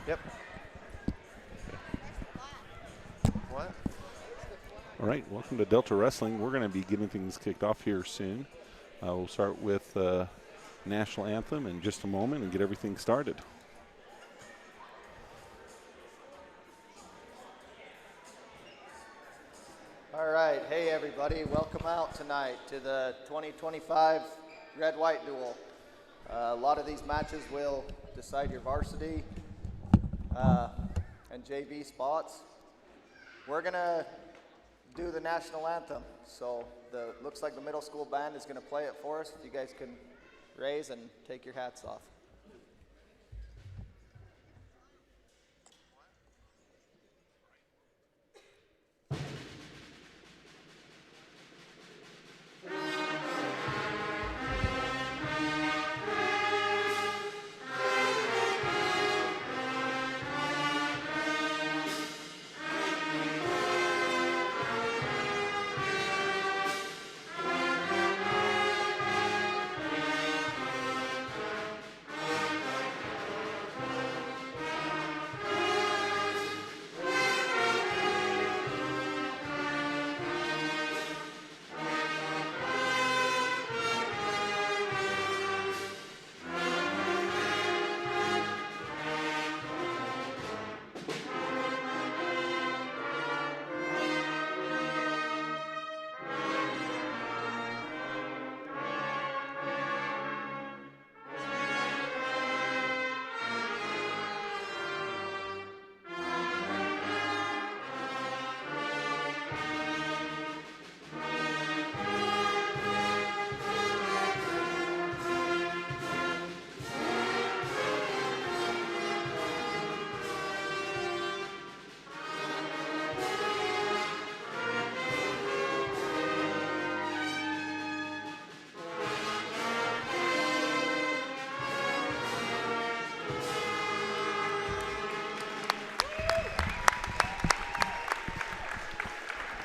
Yep. What? All right, welcome to Delta Wrestling. We're going to be getting things kicked off here soon. We'll start with National Anthem in just a moment and get everything started. All right. Hey, everybody. Welcome out tonight to the 2025 Red-White Duel. A lot of these matches will decide your varsity and JV spots. We're going to do the National Anthem. So looks like the middle school band is going to play it for us. If you guys can raise and take your hats off.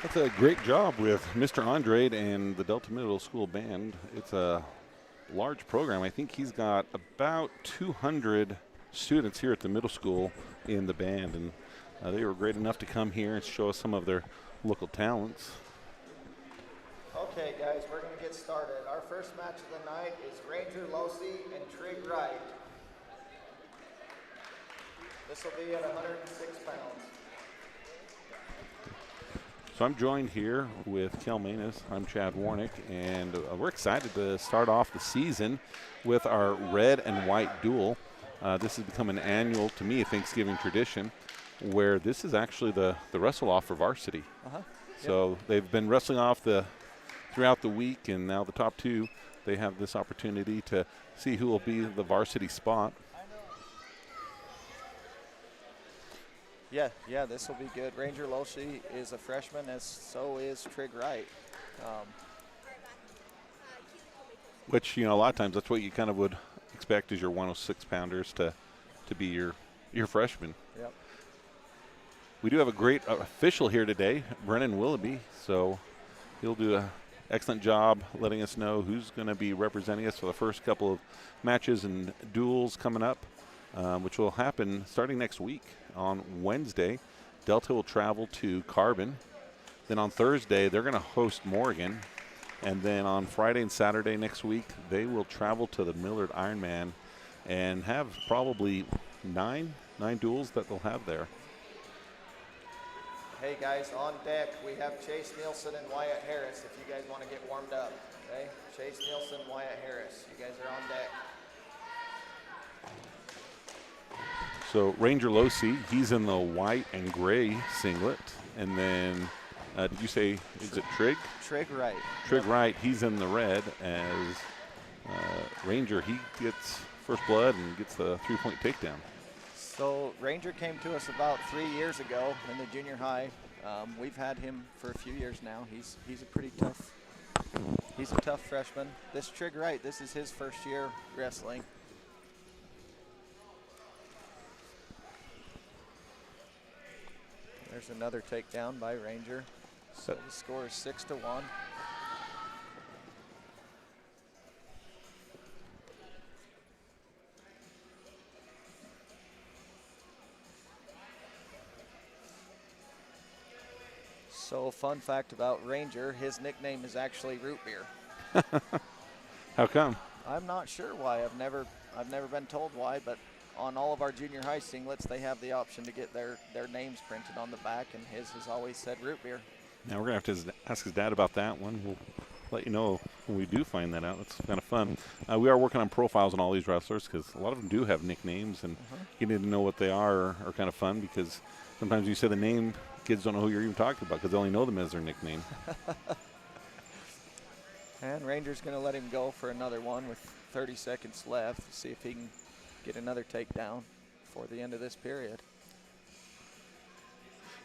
That's a great job with Mr. Andrade and the Delta Middle School Band. It's a large program. I think he's got about 200 students here at the middle school in the band, and they were great enough to come here and show us some of their local talents. Okay, guys, we're going to get started. Our first match of the night is Ranger Losi and Trig Wright. This will be at 106 pounds. So I'm joined here with Kel Manus. I'm Chad Warnick, and we're excited to start off the season with our red and white duel. This has become an annual, to me, Thanksgiving tradition, where this is actually the wrestle-off for varsity. So they've been wrestling off throughout the week, and now the top two, they have this opportunity to see who will be the varsity spot. Yeah, this will be good. Ranger Losi is a freshman, as so is Trig Wright. Which, a lot of times that's what you kind of would expect is your 106-pounders to be your freshmen. Yep. We do have a great official here today, Brennan Willoughby, so he'll do an excellent job letting us know who's going to be representing us for the first couple of matches and duels coming up, which will happen starting next week. On Wednesday, Delta will travel to Carbon. Then on Thursday, they're going to host Morgan. And then on Friday and Saturday next week, they will travel to the Millard Ironman and have probably nine duels that they'll have there. Hey, guys, on deck, we have Chase Nielsen and Wyatt Harris if you guys want to get warmed up. Okay? Chase Nielsen, Wyatt Harris. You guys are on deck. So Ranger Losi, he's in the white and gray singlet. And then, did you say, is it Trig? Trig Wright. Trig Wright, he's in the red as Ranger. He gets first blood and gets the three-point takedown. So Ranger came to us about 3 years ago in the junior high. We've had him for a few years now. He's a pretty tough, he's a tough freshman. This Trig Wright, this is his first year wrestling. There's another takedown by Ranger. So the score is 6-1. So, fun fact about Ranger, his nickname is actually Root Beer. How come? I'm not sure why. I've never been told why, but on all of our junior high singlets, they have the option to get their names printed on the back, and his has always said Root Beer. Now we're going to have to ask his dad about that one. We'll let you know when we do find that out. That's kind of fun. We are working on profiles on all these wrestlers because a lot of them do have nicknames, and getting to know what they are kind of fun because sometimes you say the name, kids don't know who you're even talking about because they only know them as their nickname. And Ranger's going to let him go for another one with 30 seconds left. See if he can get another takedown before the end of this period.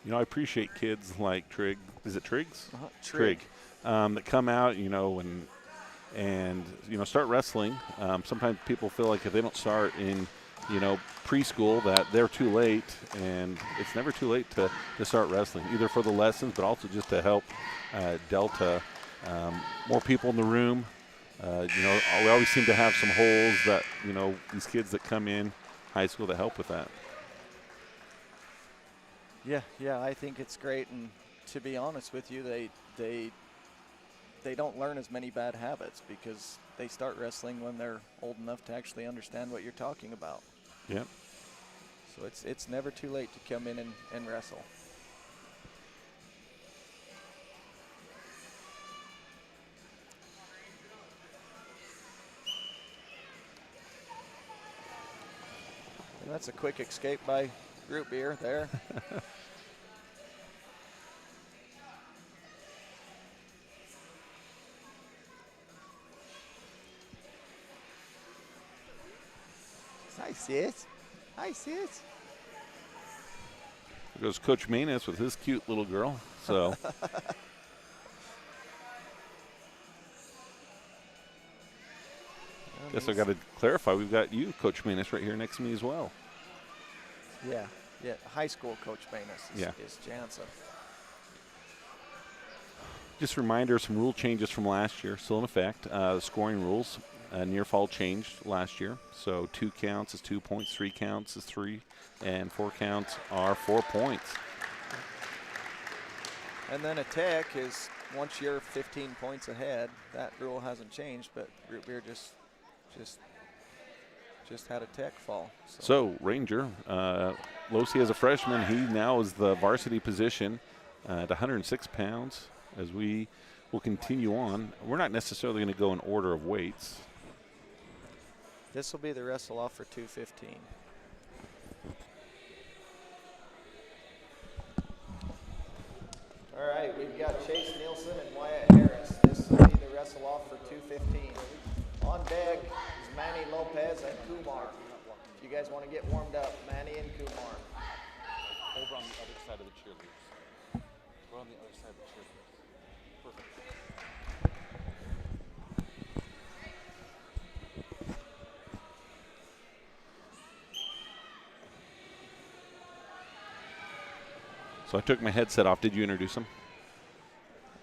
You know, I appreciate kids like Trig. Is it Triggs? Trig. That come out, you know, and you know, start wrestling. Sometimes people feel like if they don't start in, you know, preschool that they're too late, and it's never too late to start wrestling, either for the lessons, but also just to help Delta. More people in the room. You know, we always seem to have some holes that, you know, these kids that come in high school to help with that. Yeah, I think it's great, and to be honest with you, they don't learn as many bad habits because they start wrestling when they're old enough to actually understand what you're talking about. Yep. So it's never too late to come in and wrestle. And that's a quick escape by Root Beer there. Hi, sis. Hi, sis. There goes Coach Manus with his cute little girl. So. Guess I got to clarify. We've got you, Coach Manus, right here next to me as well. Yeah. High school Coach Manus is Jansen. Just a reminder, some rule changes from last year still in effect. The scoring rules, near fall changed last year. So 2 counts is 2 points, 3 counts is 3, and 4 counts are 4 points. And then a tech is once you're 15 points ahead. That rule hasn't changed, but Root Beer just had a tech fall. So Ranger, Losi as a freshman, he now is the varsity position at 106 pounds. As we will continue on, we're not necessarily going to go in order of weights. This will be the wrestle off for 215. All right, we've got Chase Nielsen and Wyatt Harris. This will be the wrestle off for 215. On deck is Manny Lopez and Kumar. If you guys want to get warmed up, Manny and Kumar. Over on the other side of the cheerleaders. We're on the other side of the cheerleaders. Perfect. So I took my headset off. Did you introduce him?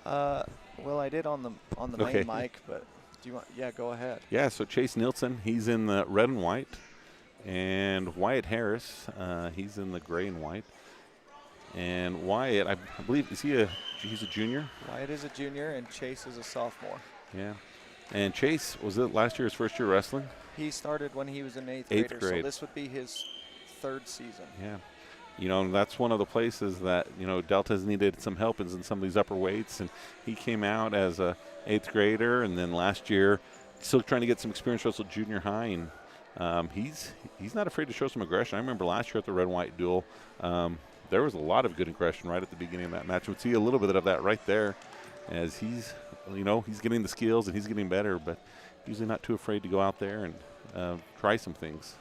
Well, I did on the Okay. main mic, but do you want? Yeah, go ahead. Yeah. So Chase Nielsen, he's in the red and white, and Wyatt Harris, he's in the gray and white. And Wyatt, I believe, he's a junior? Wyatt is a junior and Chase is a sophomore. Yeah. And Chase, was it last year his first year wrestling? He started when he was an eighth Eighth grader, grade. so this would be his 3rd season. Yeah. You know, and that's one of the places that, you know, Delta's needed some help is in some of these upper weights. And he came out as a 8th grader, and then last year still trying to get some experience wrestle junior high. And he's not afraid to show some aggression. I remember last year at the red and white duel, there was a lot of good aggression right at the beginning of that match. We'd see a little bit of that right there as he's getting the skills and he's getting better, but usually not too afraid to go out there and try some things.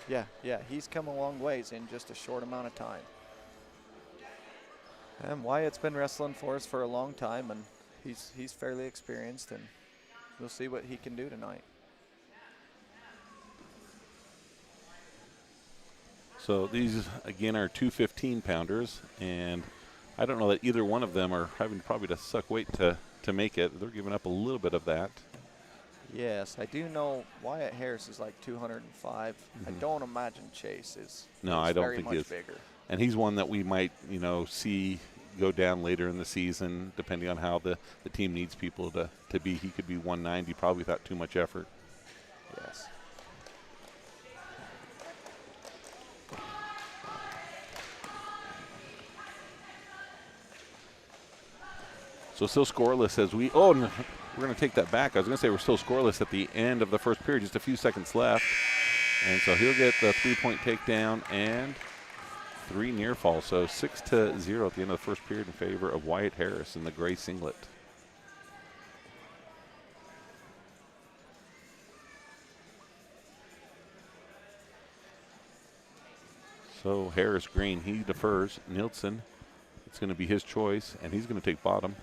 Yeah, he's come a long ways in just a short amount of time. And Wyatt's been wrestling for us for a long time, and he's fairly experienced, and we'll see what he can do tonight. So these, again, are 215-pounders, and I don't know that either one of them are having probably to suck weight to make it. They're giving up a little bit of that. Yes, I do know Wyatt Harris is like 205. I don't imagine Chase is. No, I don't very think much he is. Bigger. And he's one that we might, see go down later in the season, depending on how the team needs people to be. He could be 190 probably without too much effort. Yes. So still scoreless as we, oh, no, we're going to take that back. I was going to say we're still scoreless at the end of the first period, just a few seconds left. And so he'll get the 3-point takedown and 3 near falls. So 6-0 at the end of the first period in favor of Wyatt Harris in the gray singlet. So Harris green, he defers. Nielsen, it's going to be his choice, and he's going to take bottom.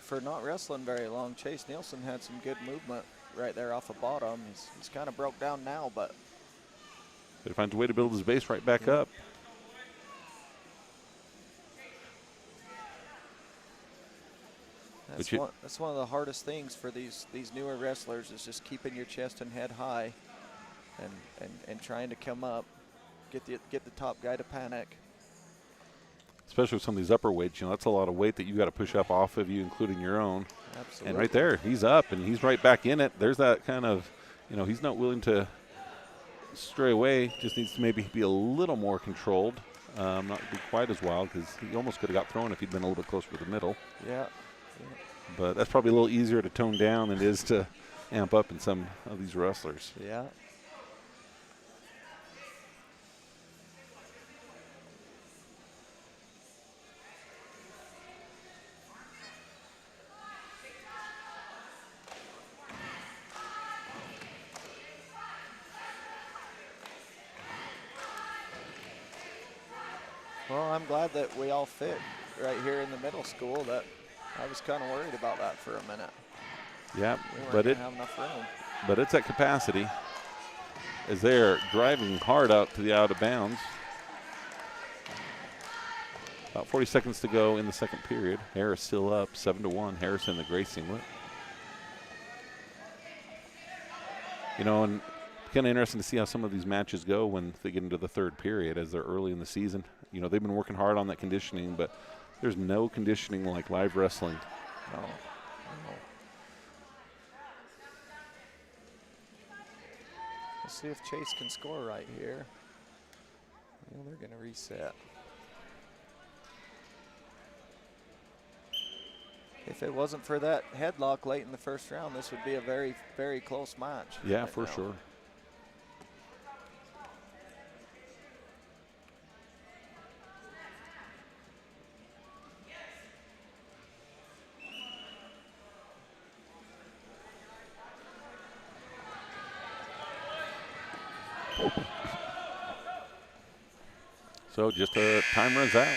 For not wrestling very long, Chase Nielsen had some good movement right there off the bottom. He's kind of broke down now, but he finds a way to build his base right back up. That's one of the hardest things for these newer wrestlers is just keeping your chest and head high, and trying to come up, get the top guy to panic. Especially with some of these upper weights, that's a lot of weight that you got to push up off of you, including your own. Absolutely. And right there, he's up and he's right back in it. There's that kind of, he's not willing to stray away. Just needs to maybe be a little more controlled, not be quite as wild, because he almost could have got thrown if he'd been a little bit closer to the middle. Yeah. But that's probably a little easier to tone down than it is to amp up in some of these wrestlers. Yeah. Well, I'm glad that we all fit right here in the middle school. That I was kind of worried about that for a minute. Yeah, we weren't gonna have enough room. But it's at capacity as they're driving hard out to the out of bounds. About 40 seconds to go in the second period. Harris still up 7-1. Harris in the gray singlet. And kind of interesting to see how some of these matches go when they get into the third period as they're early in the season. They've been working hard on that conditioning, but there's no conditioning like live wrestling. No. Let's see if Chase can score right here. Well, they're going to reset. If it wasn't for that headlock late in the first round, this would be a very, very close match. Yeah, right for now. sure. So just time runs out.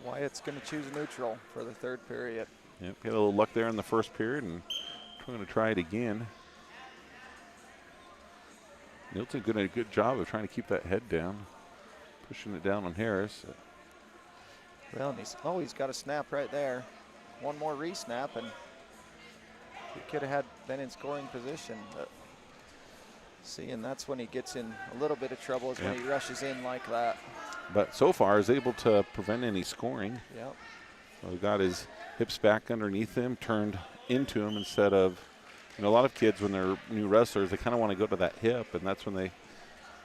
Wyatt's going to choose neutral for the third period. Yep, get a little luck there in the first period, and we're going to try it again. Nielsen did a good job of trying to keep that head down, pushing it down on Harris. Well, and he's got a snap right there. One more re-snap, and he could have been in scoring position. But see, and that's when he gets in a little bit of trouble, is when he rushes in like that. But so far is able to prevent any scoring. Yep. So he got his hips back underneath him, turned into him instead of, a lot of kids when they're new wrestlers, they kind of want to go to that hip, and that's when they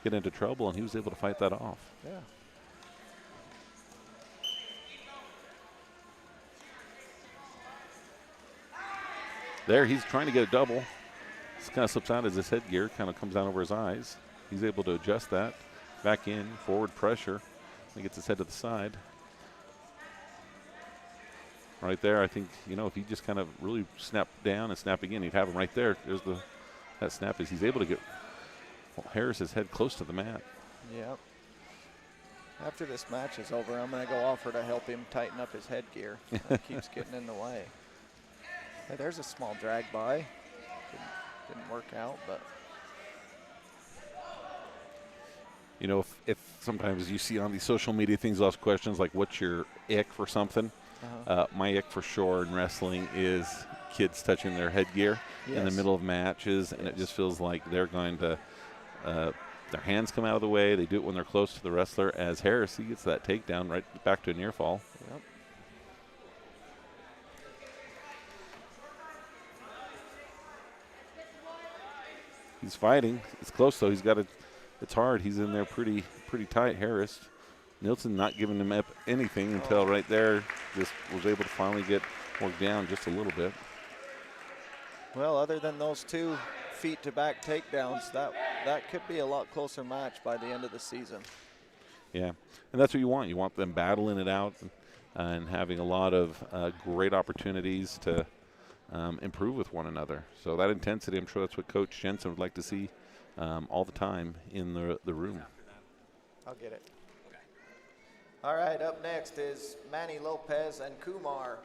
get into trouble, and he was able to fight that off. Yeah. There, he's trying to get a double. This kind of slips out as his headgear kind of comes down over his eyes. He's able to adjust that. Back in, forward pressure. He gets his head to the side. Right there, I think, if he just kind of really snapped down and snap again, he'd have him right there. There's that snap is he's able to get Harris's head close to the mat. Yep. After this match is over, I'm going to go offer to help him tighten up his headgear. That keeps getting in the way. Hey, there's a small drag by. Didn't work out, but. you know, if sometimes you see on these social media things, lots of questions like, what's your ick for something? My ick for sure in wrestling is kids touching their headgear in the middle of matches, and it just feels like they're going to, their hands come out of the way. They do it when they're close to the wrestler. As Harris, he gets that takedown right back to a near fall. Yep. He's fighting. It's close, though. He's got it. It's hard. He's in there pretty tight, Harris. Nielsen not giving him up anything until right there just was able to finally get worked down just a little bit. Well, other than those 2 feet-to-back takedowns, that could be a lot closer match by the end of the season. Yeah, and that's what you want. You want them battling it out and having a lot of great opportunities to improve with one another. So that intensity, I'm sure that's what Coach Jensen would like to see all the time in the room. I'll get it. All right, up next is Manny Lopez and Kumar.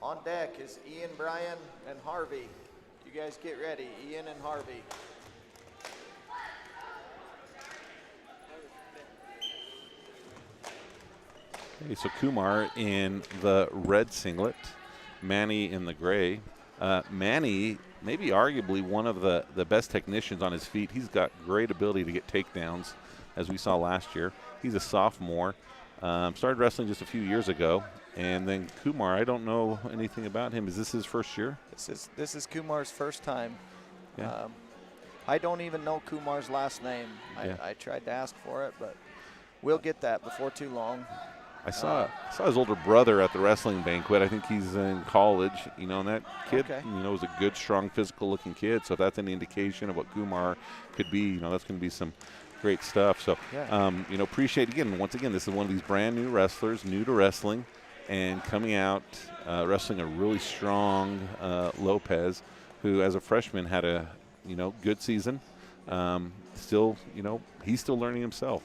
On deck is Ian Bryan and Harvey. You guys get ready, Ian and Harvey. Okay, so Kumar in the red singlet, Manny in the gray. Manny, maybe arguably one of the best technicians on his feet. He's got great ability to get takedowns, as we saw last year. He's a sophomore. Started wrestling just a few years ago. And then Kumar, I don't know anything about him. Is this his first year? This is Kumar's first time. Yeah. I don't even know Kumar's last name. I tried to ask for it, but we'll get that before too long. I saw his older brother at the wrestling banquet. I think he's in college, you know, and that kid, you know, is a good, strong, physical-looking kid. So if that's any indication of what Kumar could be, you know, that's going to be some great stuff. So, you know, appreciate, once again, this is one of these brand new wrestlers, new to wrestling, and coming out wrestling a really strong Lopez, who as a freshman had a, you know, good season. Still, you know, he's still learning himself.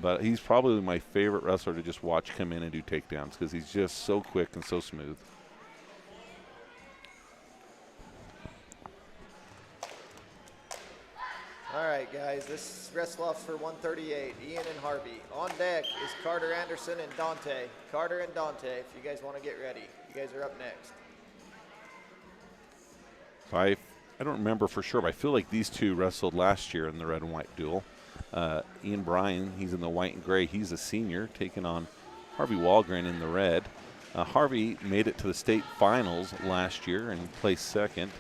But he's probably my favorite wrestler to just watch come in and do takedowns because he's just so quick and so smooth. All right, guys, this is wrestle-off for 138, Ian and Harvey. On deck is Carter Anderson and Dante. Carter and Dante, if you guys want to get ready. You guys are up next. So I don't remember for sure, but I feel like these two wrestled last year in the red and white duel. Ian Bryan, he's in the white and gray. He's a senior, taking on Harvey Walgren in the red. Harvey made it to the state finals last year and placed second.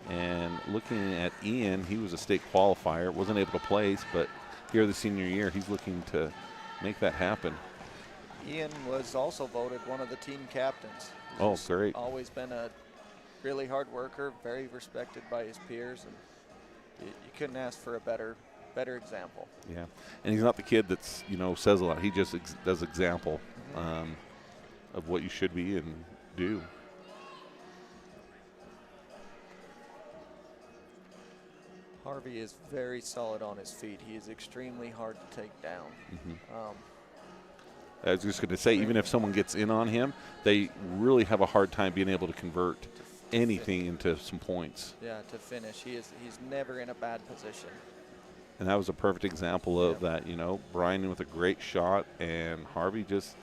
And looking at Ian, he was a state qualifier, wasn't able to place, but here the senior year, he's looking to make that happen. Ian was also voted one of the team captains. Oh, great. Always been a really hard worker, very respected by his peers, and you couldn't ask for a better example. Yeah, and he's not the kid that's, you know, says a lot. He just does example of what you should be and do. Harvey is very solid on his feet. He is extremely hard to take down. I was just going to say, even if someone gets in on him, they really have a hard time being able to convert anything into some points. Yeah, to finish. He's never in a bad position. And that was a perfect example of that, you know, Bryan with a great shot, and Harvey just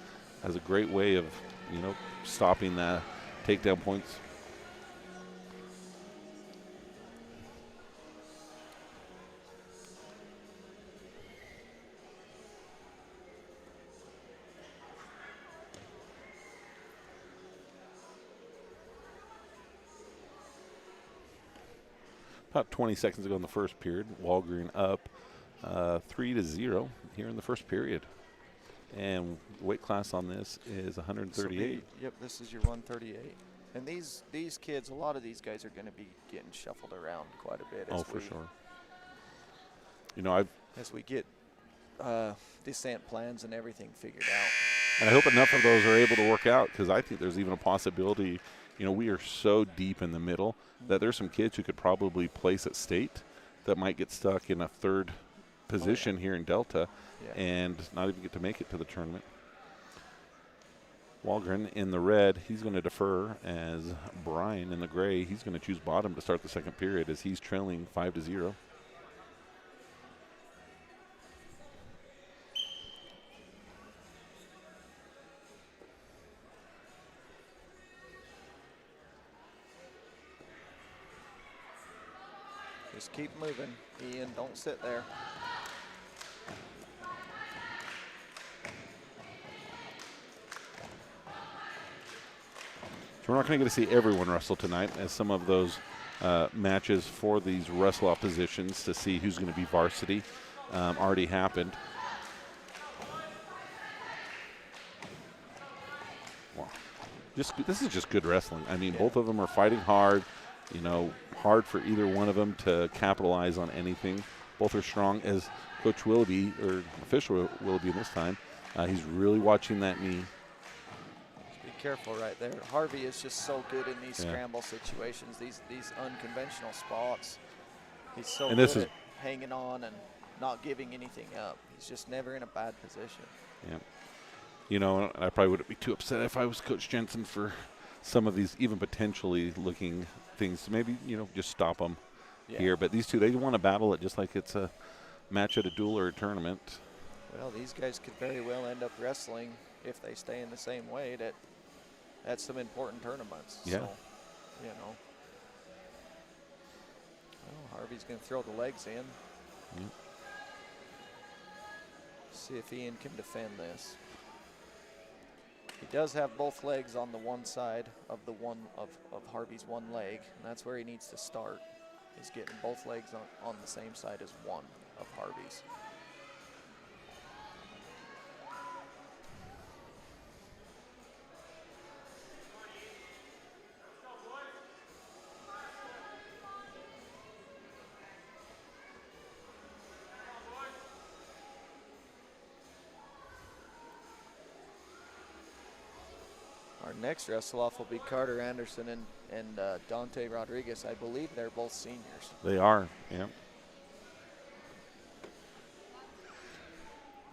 has a great way of, you know, stopping the takedown points. About 20 seconds ago in the first period, Walgren up 3-0 here in the first period. And weight class on this is 138. Yep, this is your 138. And these kids, a lot of these guys are going to be getting shuffled around quite a bit. For sure. You know, as we get descent plans and everything figured out. And I hope enough of those are able to work out, because I think there's even a possibility, you know, we are so deep in the middle that there's some kids who could probably place at state that might get stuck in a third position here in Delta and not even get to make it to the tournament. Walgren in the red, he's going to defer, as Bryan in the gray, he's going to choose bottom to start the second period as he's trailing 5-0. Just keep moving, Ian. Don't sit there. So we're not going to get to see everyone wrestle tonight, as some of those matches for these wrestle-off positions to see who's going to be varsity already happened. Wow. This is just good wrestling. I mean, both of them are fighting hard, you know, hard for either one of them to capitalize on anything. Both are strong, as Coach Willoughby, or official Willoughby this time, he's really watching that knee. Be careful right there. Harvey is just so good in these scramble situations, these unconventional spots. He's so good at hanging on and not giving anything up. He's just never in a bad position. Yeah. You know, I probably wouldn't be too upset if I was Coach Jensen for some of these even potentially looking things to maybe, you know, just stop them here. But these two, they want to battle it just like it's a match at a duel or a tournament. Well, these guys could very well end up wrestling if they stay in the same weight at some important tournaments. Yeah. So, you know. Well, Harvey's going to throw the legs in. Yep. See if Ian can defend this. He does have both legs on the one side of the of Harvey's one leg, and that's where he needs to start. He's getting both legs on the same side as one of Harvey's. Our next wrestle-off will be Carter Anderson and Dante Rodriguez. I believe they're both seniors. They are, yeah.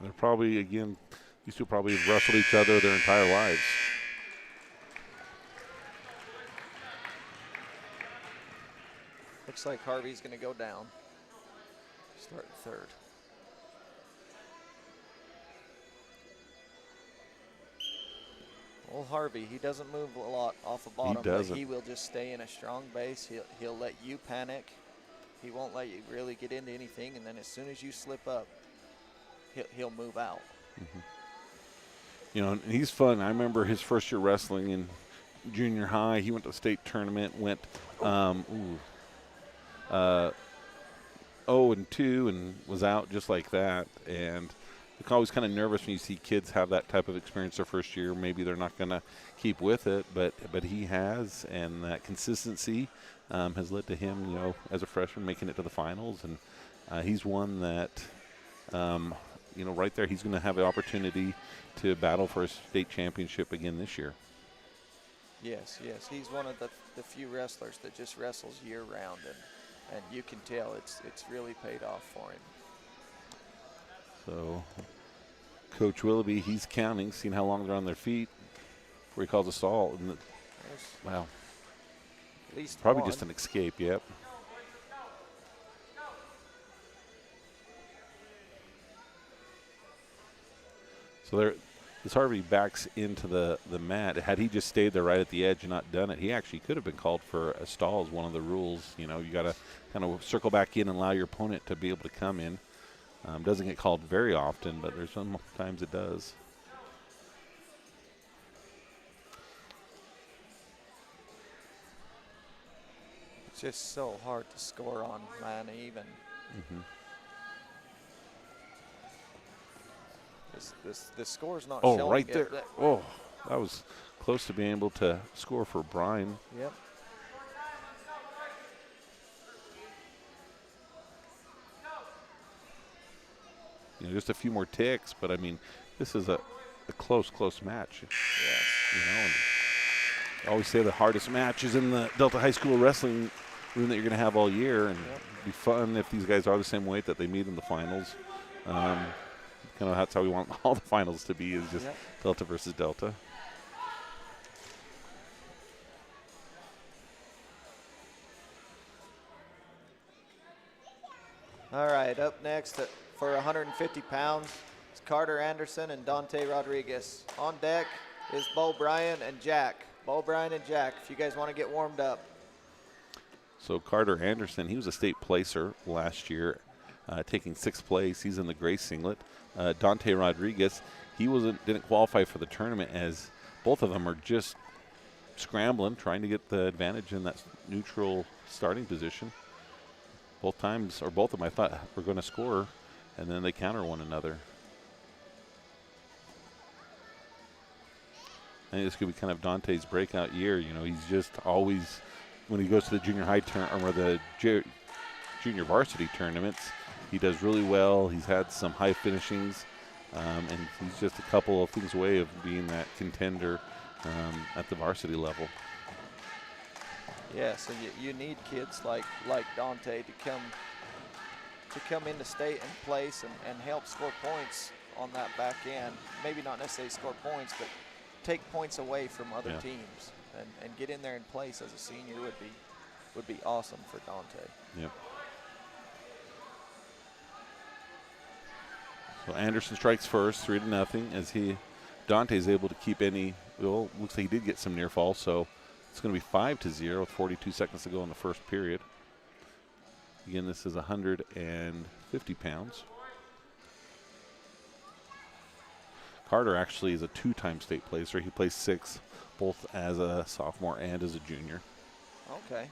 They're probably, again, these two probably have wrestled each other their entire lives. Looks like Harvey's going to go down. Start third. Well, Harvey, he doesn't move a lot off the bottom, but he will just stay in a strong base. He'll let you panic. He won't let you really get into anything, and then as soon as you slip up, he'll move out. Mm-hmm. You know, and he's fun. I remember his first year wrestling in junior high. He went to the state tournament, went 0-2 and was out just like that. And you're always kind of nervous when you see kids have that type of experience their first year. Maybe they're not going to keep with it, but he has, and that consistency has led to him, you know, as a freshman making it to the finals. And he's one that, you know, right there, he's going to have the opportunity to battle for a state championship again this year. Yes. He's one of the few wrestlers that just wrestles year-round, and you can tell it's really paid off for him. So, Coach Willoughby, he's counting, seeing how long they're on their feet before he calls a stall. And wow. At least probably one. Just an escape, yep. So as Harvey backs into the mat, had he just stayed there right at the edge and not done it, he actually could have been called for a stall as one of the rules. You know, you got to kind of circle back in and allow your opponent to be able to come in. Doesn't get called very often, but there's some times it does. It's just so hard to score on, man, even. Mm-hmm. The score's not showing. Oh, right there. Oh, that was close to being able to score for Brian. Yep. You know, just a few more ticks, but I mean, this is a close match. Yes. You know, and I always say the hardest match is in the Delta High School wrestling room that you're going to have all year, and it'd be fun if these guys are the same weight that they meet in the finals. Kind of that's how we want all the finals to be, is just Delta versus Delta. All right, up next for 150 pounds is Carter Anderson and Dante Rodriguez. On deck is Bo Bryan and Jack. Bo Bryan and Jack, if you guys want to get warmed up. So Carter Anderson, he was a state placer last year, taking 6th place. He's in the gray singlet. Dante Rodriguez, he didn't qualify for the tournament, as both of them are just scrambling, trying to get the advantage in that neutral starting position. Both of them I thought were going to score, and then they counter one another. I think this could be kind of Dante's breakout year. You know, he's just always, when he goes to the junior high or the junior varsity tournaments, he does really well. He's had some high finishings, and he's just a couple of things away of being that contender at the varsity level. Yeah, so you need kids like Dante to come into state and place and help score points on that back end. Maybe not necessarily score points, but take points away from other teams and get in there and place as a senior would be awesome for Dante. Yep. So Anderson strikes first, 3-0, as Dante's able to keep looks like he did get some near fall, so it's going to be 5-0 with 42 seconds to go in the first period. Again, this is 150 pounds. Carter actually is a 2-time state placer. He placed 6th, both as a sophomore and as a junior. Okay.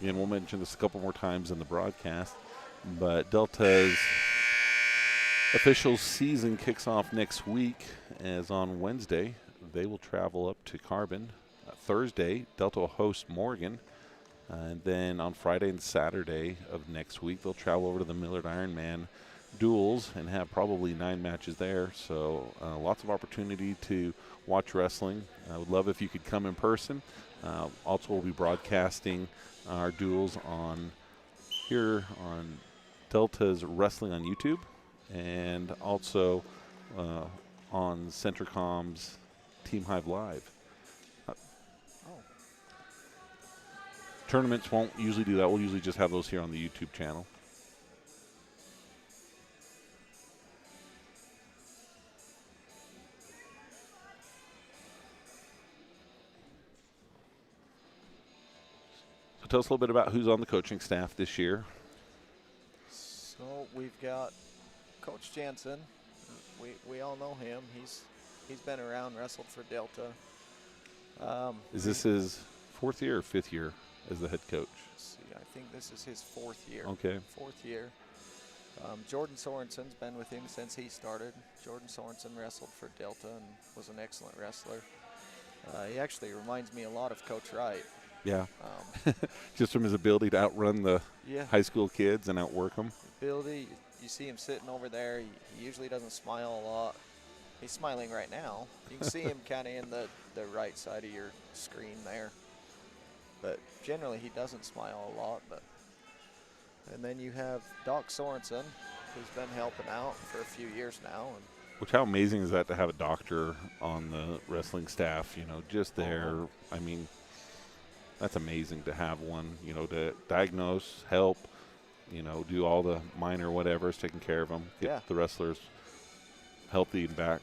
Again, we'll mention this a couple more times in the broadcast, but Delta's official season kicks off next week, as on Wednesday they will travel up to Carbon. Thursday, Delta will host Morgan, and then on Friday and Saturday of next week they'll travel over to the Millard Ironman duels and have probably 9 matches there. So lots of opportunity to watch wrestling. I would love if you could come in person. Also, we'll be broadcasting our duels on Delta's Wrestling on YouTube, and also on Centricom's Team Hive Live. Tournaments won't usually do that. We'll usually just have those here on the YouTube channel. Tell us a little bit about who's on the coaching staff this year. So we've got Coach Jansen. We all know him. He's been around, wrestled for Delta. Is this his 4th year or 5th year as the head coach? See, I think this is his 4th year. Okay. 4th year. Jordan Sorensen's been with him since he started. Jordan Sorensen wrestled for Delta and was an excellent wrestler. He actually reminds me a lot of Coach Wright. Yeah, just from his ability to outrun the high school kids and outwork them. Ability, you see him sitting over there. He usually doesn't smile a lot. He's smiling right now. You can see him kind of in the right side of your screen there. But generally he doesn't smile a lot. And then you have Doc Sorensen, who's been helping out for a few years now. Which, how amazing is that to have a doctor on the wrestling staff, you know, just there. I mean, that's amazing to have one, you know, to diagnose, help, you know, do all the minor whatever's, taking care of them, get the wrestlers healthy and back.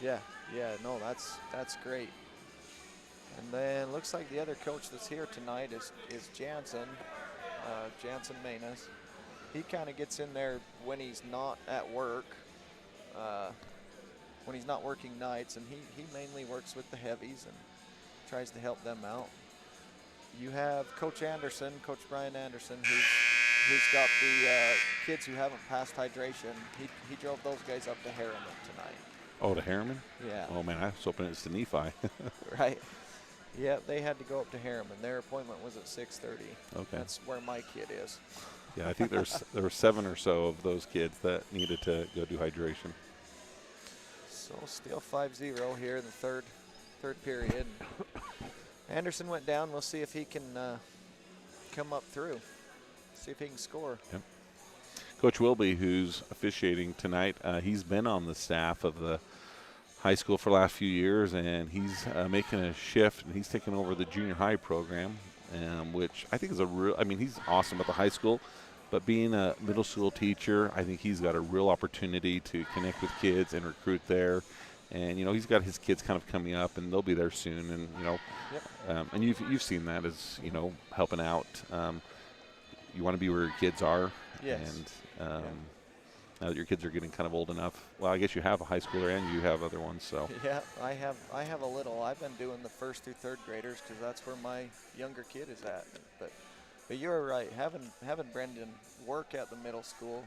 Yeah, no, that's great. And then looks like the other coach that's here tonight is Jansen, Jansen Mayness. He kind of gets in there when he's not at work, when he's not working nights, and he mainly works with the heavies and tries to help them out. You have Coach Anderson, Coach Brian Anderson, who's got the kids who haven't passed hydration. He drove those guys up to Harriman tonight. Oh, to Harriman? Yeah. Oh, man, I was hoping it was to Nephi. Right. Yeah, they had to go up to Harriman. Their appointment was at 6:30. Okay. That's where my kid is. Yeah, I think there were 7 or so of those kids that needed to go do hydration. So still 5-0 here in the third period. Anderson went down. We'll see if he can come up through. See if he can score. Yep. Coach Wilby, who's officiating tonight, he's been on the staff of the high school for the last few years, and he's making a shift, and he's taking over the junior high program, which I think is a real. I mean, he's awesome at the high school, but being a middle school teacher, I think he's got a real opportunity to connect with kids and recruit there. And he's got his kids kind of coming up, and they'll be there soon. And Yep. and you've seen that as helping out. You want to be where your kids are. Yes. And now that your kids are getting kind of old enough, well, I guess you have a high schooler and you have other ones. So Yeah, I have a little. I've been doing the first through third graders because that's where my younger kid is at. But you're right. Having Brendan work at the middle school,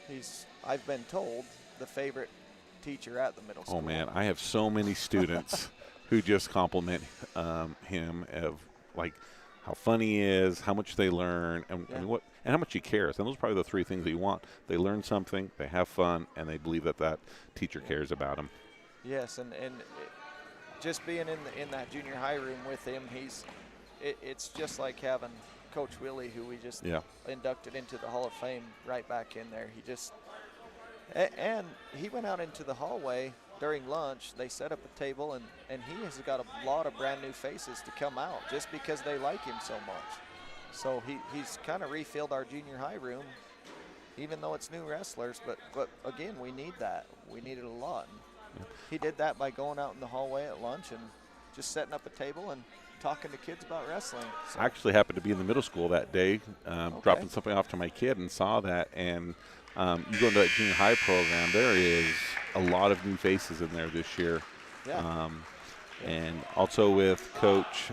he's I've been told the favorite teacher at the middle school. Oh man, I have so many students who just compliment him of like how funny he is, how much they learn, and Yeah. I mean, and how much he cares. And those are probably the three things that you want. They learn something, they have fun, and they believe that teacher cares about them. Yes, and just being in that junior high room with him, it's just like having Coach Willie, who we just inducted into the Hall of Fame, right back in there. He just and he went out into the hallway during lunch. They set up a table, and he has got a lot of brand new faces to come out just because they like him so much. So he's kind of refilled our junior high room, even though it's new wrestlers. But again, we need that. We need it a lot. And he did that by going out in the hallway at lunch and just setting up a table and talking to kids about wrestling. So. I actually happened to be in the middle school that day, Okay. dropping something off to my kid, and saw that. And you go into that junior high program, there is a lot of new faces in there this year. Yeah. And also with Coach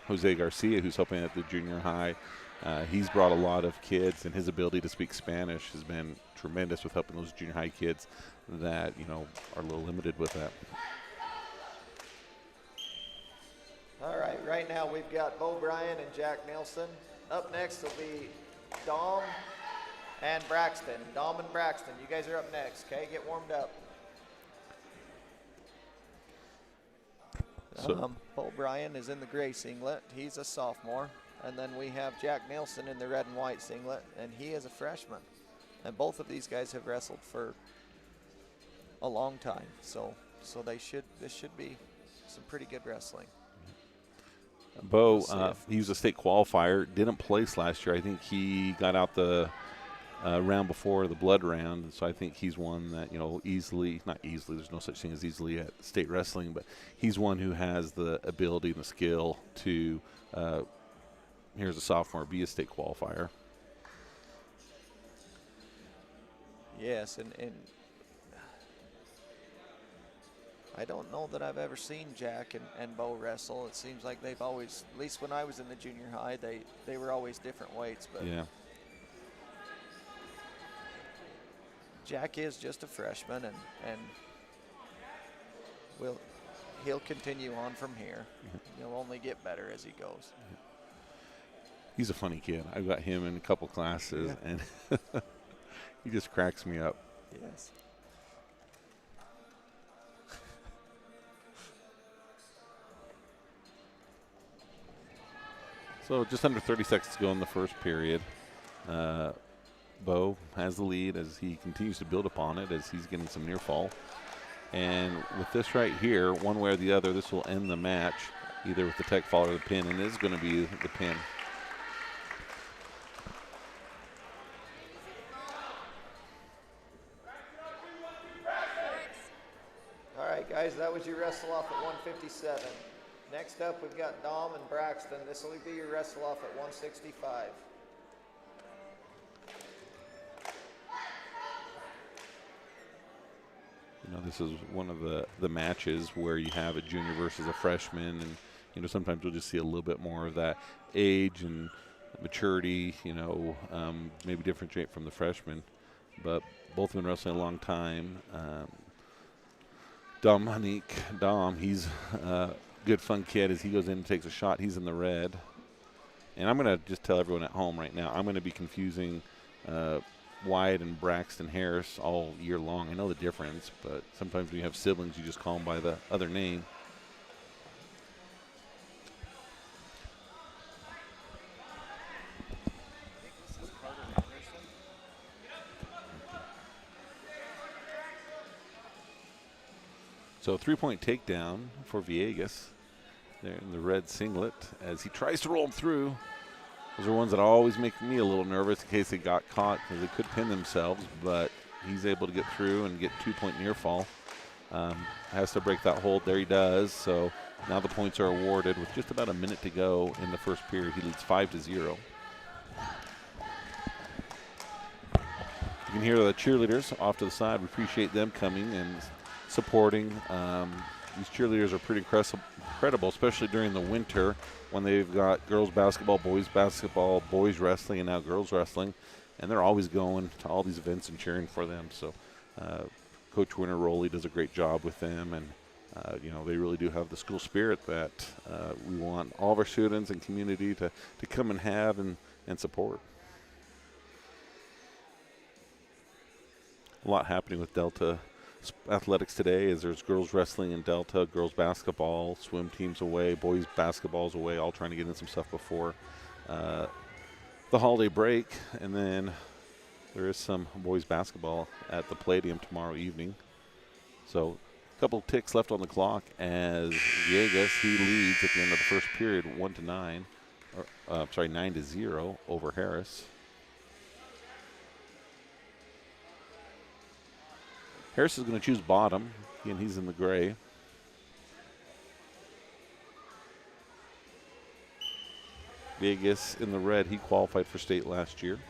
Jose Garcia, who's helping at the junior high, he's brought a lot of kids, and his ability to speak Spanish has been tremendous with helping those junior high kids that are a little limited with that. All right, right now we've got Bo Bryan and Jack Nelson. Up next will be Dom and Braxton. Dom and Braxton, you guys are up next, okay? Get warmed up. So- Bo Bryan is in the gray singlet. He's a sophomore. And then we have Jack Nelson in the red and white singlet, and he is a freshman. And both of these guys have wrestled for a long time. So this should be some pretty good wrestling. Bo, We'll see he was a state qualifier, didn't place last year. I think he got out the round before the blood round, so I think he's one that, easily, not easily, there's no such thing as easily at state wrestling, but he's one who has the ability and the skill to, here's a sophomore, be a state qualifier. Yes, and I don't know that I've ever seen Jack and Bo wrestle. It seems like they've always, at least when I was in the junior high, they were always different weights. But Yeah. Jack is just a freshman, and he'll continue on from here. He'll only get better as he goes. He's a funny kid. I've got him in a couple classes, and he just cracks me up. Yes. So just under 30 seconds to go in the first period. Bo has the lead as he continues to build upon it as he's getting some near fall. And with this right here, one way or the other, this will end the match, either with the tech fall or the pin, and it is going to be the pin. All right, guys, that was your wrestle off at 157. Next up, we've got Dom and Braxton. This will be your wrestle off at 165. This is one of the matches where you have a junior versus a freshman, and sometimes we'll just see a little bit more of that age and maturity, maybe differentiate from the freshman. But both have been wrestling a long time. Dom, he's a good fun kid. As he goes in and takes a shot, he's in the red. And I'm going to just tell everyone at home right now, I'm going to be confusing Wyatt and Braxton Harris all year long. I know the difference, but sometimes when you have siblings, you just call them by the other name. So 3-point takedown for Villegas there in the red singlet as he tries to roll him through. Those are ones that always make me a little nervous in case they got caught because they could pin themselves, but he's able to get through and get 2-point near fall. Has to break that hold. There he does. So now the points are awarded with just about a minute to go in the first period. He leads 5-0. You can hear the cheerleaders off to the side. We appreciate them coming and supporting. These cheerleaders are pretty incredible, especially during the winter when they've got girls basketball, boys wrestling, and now girls wrestling. And they're always going to all these events and cheering for them. So Coach Winter Rowley does a great job with them. And, they really do have the school spirit that we want all of our students and community to come and have and support. A lot happening with Delta athletics today as there's girls wrestling in Delta, girls basketball, swim teams away, boys basketball's away, all trying to get in some stuff before the holiday break. And then there is some boys basketball at the Palladium tomorrow evening. So a couple ticks left on the clock as Villegas, he leads at the end of the first period 9-0 over Harris. Harris is going to choose bottom. Again, he's in the gray. Vegas in the red. He qualified for state last year.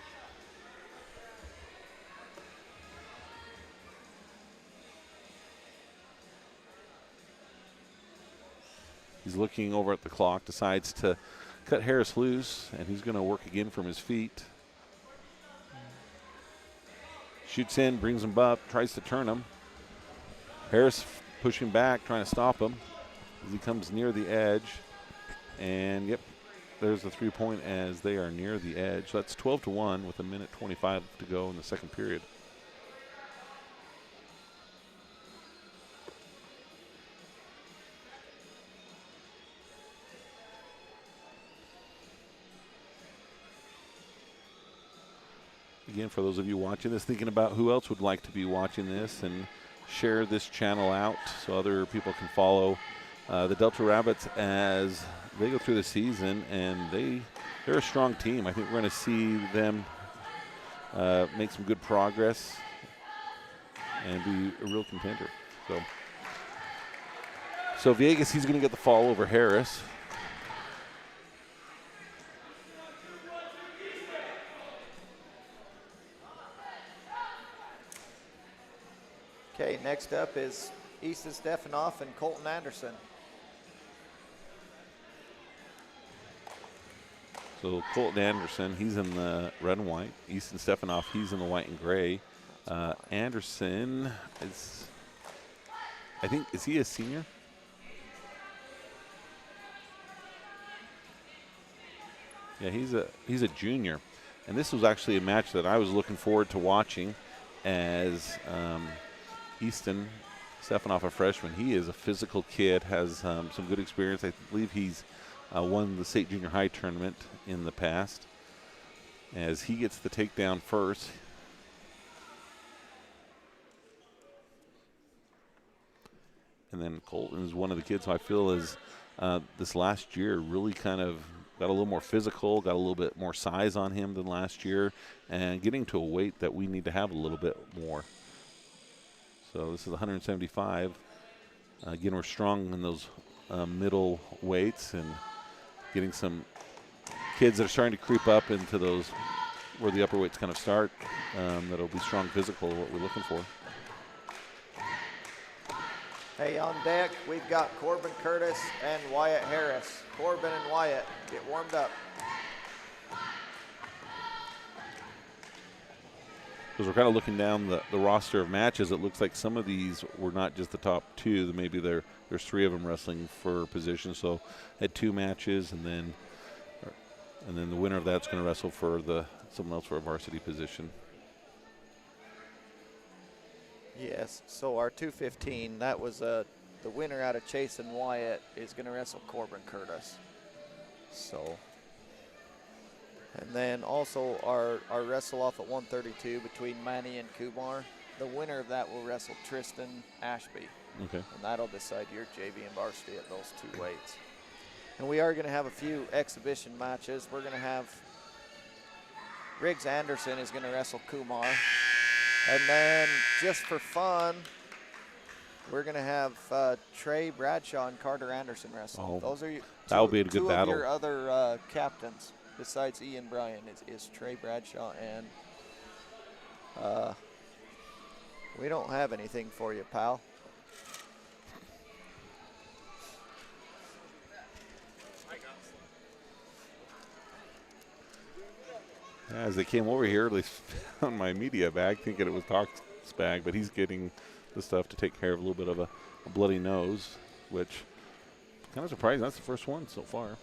He's looking over at the clock, decides to cut Harris loose, and he's going to work again from his feet. Shoots in, brings him up, tries to turn him. Harris pushing back, trying to stop him as he comes near the edge. And, yep, there's the 3-point as they are near the edge. So that's 12-1 with 1:25 to go in the second period. Again, for those of you watching this, thinking about who else would like to be watching this, and share this channel out so other people can follow the Delta Rabbits as they go through the season, and they're a strong team. I think we're going to see them make some good progress and be a real contender. So Villegas, he's going to get the fall over Harris. Okay, next up is Easton Stefanoff and Colton Anderson. So Colton Anderson, he's in the red and white. Easton Stefanoff, he's in the white and gray. Anderson is, is he a senior? Yeah, he's a junior. And this was actually a match that I was looking forward to watching as Easton Stefanoff, a freshman. He is a physical kid, has some good experience. I believe he's won the state junior high tournament in the past. As he gets the takedown first. And then Colton is one of the kids who I feel is this last year really kind of got a little more physical, got a little bit more size on him than last year, and getting to a weight that we need to have a little bit more. So this is 175. Again, we're strong in those middle weights and getting some kids that are starting to creep up into those where the upper weights kind of start. That'll be strong physical, what we're looking for. Hey, on deck, we've got Corbin Curtis and Wyatt Harris. Corbin and Wyatt, get warmed up. As we're kind of looking down the roster of matches, it looks like some of these were not just the top two. Maybe there's three of them wrestling for position. So had two matches, and then the winner of that's going to wrestle for someone else for a varsity position. Yes, so our 215, that was the winner out of Chase and Wyatt is going to wrestle Corbin Curtis. So, and then also our wrestle off at 132 between Manny and Kumar. The winner of that will wrestle Tristan Ashby. Okay. And that'll decide your JV and varsity at those 2 weights. And we are going to have a few exhibition matches. We're going to have Riggs Anderson is going to wrestle Kumar. And then just for fun, we're going to have Trey Bradshaw and Carter Anderson wrestle. Oh, Those are that'll be a good two battle. of your other captains besides Ian Bryan is Trey Bradshaw and we don't have anything for you, pal. As they came over here, they found my media bag, thinking it was Doc's bag, but he's getting the stuff to take care of a little bit of a bloody nose, which kind of surprising. That's the first one so far.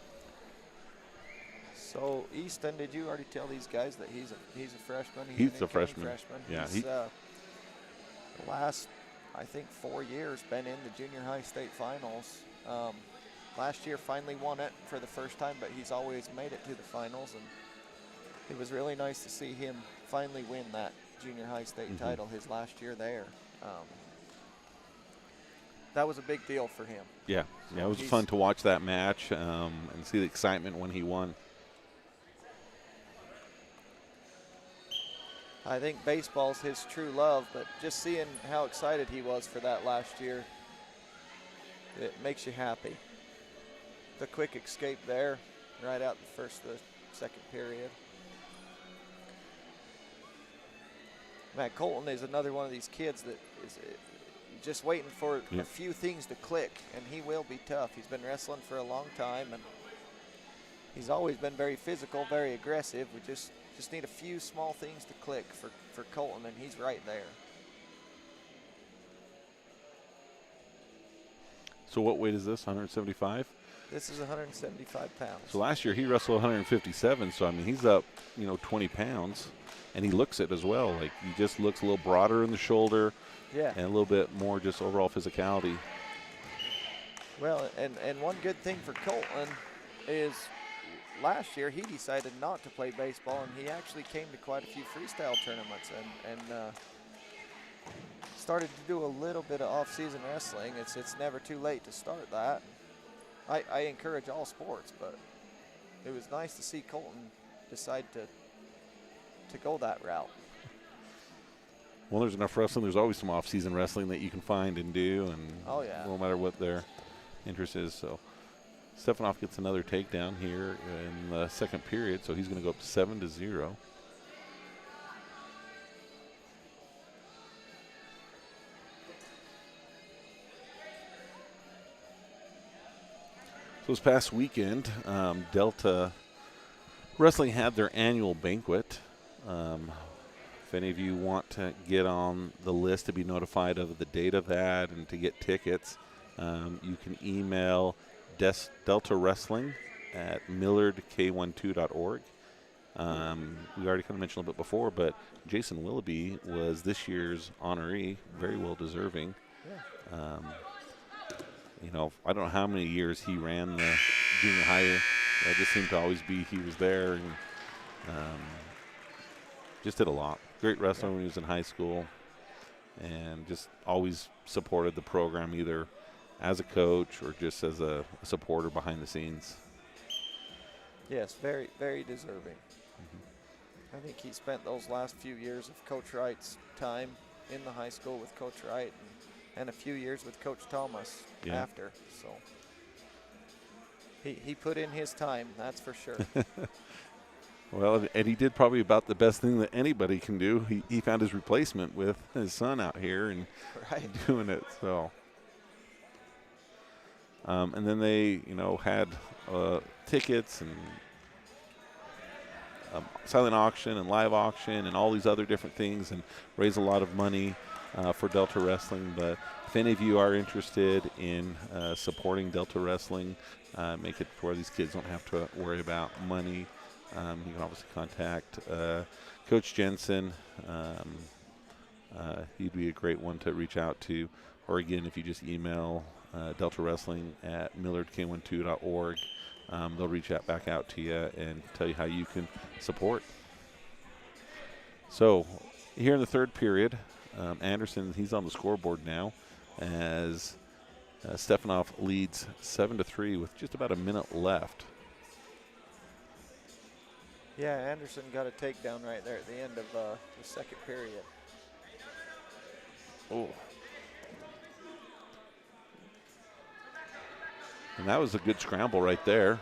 So Easton, did you already tell these guys that he's a freshman? He's a freshman. Yeah, he's the last, I think, 4 years been in the junior high state finals. Last year finally won it for the first time, but he's always made it to the finals, and it was really nice to see him finally win that junior high state title his last year there. That was a big deal for him. Yeah, it was fun to watch that match and see the excitement when he won. I think baseball's his true love, but just seeing how excited he was for that last year, it makes you happy. The quick escape there, right out the second period. Man, Colton is another one of these kids that is just waiting for a few things to click, and he will be tough. He's been wrestling for a long time, and he's always been very physical, very aggressive. We just need a few small things to click for Colton, and he's right there. So what weight is this, 175? This is 175 pounds. So last year he wrestled 157, so I mean he's up, 20 pounds, and he looks it as well. Like he just looks a little broader in the shoulder, and a little bit more just overall physicality. Well, and one good thing for Colton is last year he decided not to play baseball, and he actually came to quite a few freestyle tournaments and started to do a little bit of off-season wrestling. It's never too late to start that. I encourage all sports, but it was nice to see Colton decide to go that route. Well, there's enough wrestling. There's always some off-season wrestling that you can find and do, and no matter what their interest is. So Stefanoff gets another takedown here in the second period, so he's going to go up 7-0. So this past weekend, Delta Wrestling had their annual banquet. If any of you want to get on the list to be notified of the date of that and to get tickets, you can email Delta Wrestling at millardk12.org. We already kind of mentioned a little bit before, but Jason Willoughby was this year's honoree, very well deserving. Yeah. I don't know how many years he ran the junior high. It just seemed to always be he was there and just did a lot. Great wrestler when he was in high school, and just always supported the program either as a coach or just as a supporter behind the scenes. Yes, very, very deserving. I think he spent those last few years of Coach Wright's time in the high school with Coach Wright and a few years with Coach Thomas after. So he put in his time, that's for sure. Well, and he did probably about the best thing that anybody can do. He found his replacement with his son out here and doing it. So, and then they, had tickets and silent auction and live auction and all these other different things, and raise a lot of money for Delta Wrestling. But if any of you are interested in supporting Delta Wrestling, make it where these kids don't have to worry about money. You can obviously contact Coach Jensen. He'd be a great one to reach out to. Or again, if you just email Delta Wrestling at millardk12.org, they'll reach out back out to you and tell you how you can support. So here in the third period, Anderson, he's on the scoreboard now as Stefanov leads 7-3 with just about a minute left. Yeah, Anderson got a takedown right there at the end of the second period. Oh. And that was a good scramble right there.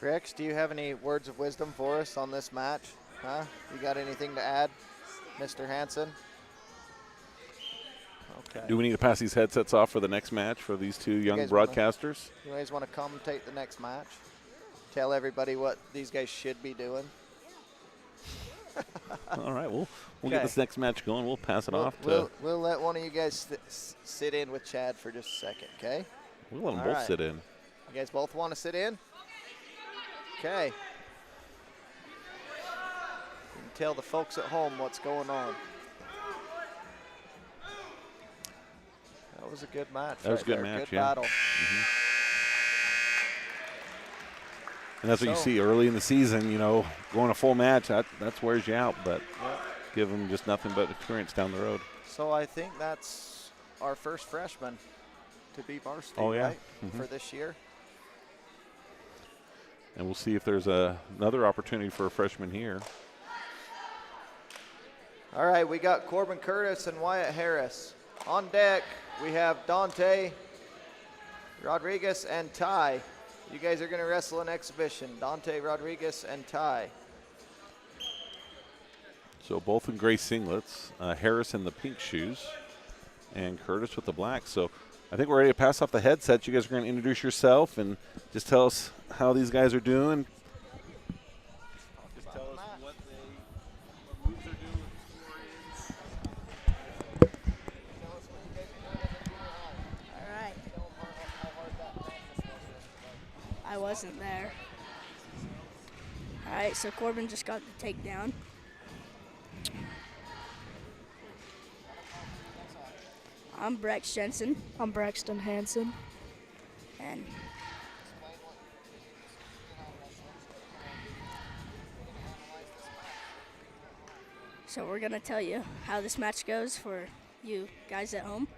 Rex, do you have any words of wisdom for us on this match? Huh? You got anything to add, Mr. Hansen? Okay. Do we need to pass these headsets off for the next match for these two young broadcasters? You guys want to commentate the next match? Tell everybody what these guys should be doing? All right, we'll get this next match going. We'll pass it off. We'll let one of you guys sit in with Chad for just a second, okay? We'll let them both sit in. You guys both want to sit in? Okay. You can tell the folks at home what's going on. That was a good match. That was a good match, good yeah. battle. And that's what you see early in the season, you know, going a full match, that wears you out, but give them just nothing but experience down the road. So I think that's our first freshman to be varsity, right, for this year. And we'll see if there's another opportunity for a freshman here. All right, we got Corbin Curtis and Wyatt Harris. On deck, we have Dante Rodriguez and Ty. You guys are going to wrestle an exhibition. Dante Rodriguez and Ty. So both in gray singlets. Harris in the pink shoes and Curtis with the black. So I think we're ready to pass off the headsets. You guys are going to introduce yourself and just tell us how these guys are doing. Just tell us what moves they're doing, what the score is. All right. I wasn't there. All right, so Corbin just got the takedown. I'm Brex Jensen. I'm Braxton Hansen. And so we're going to tell you how this match goes for you guys at home.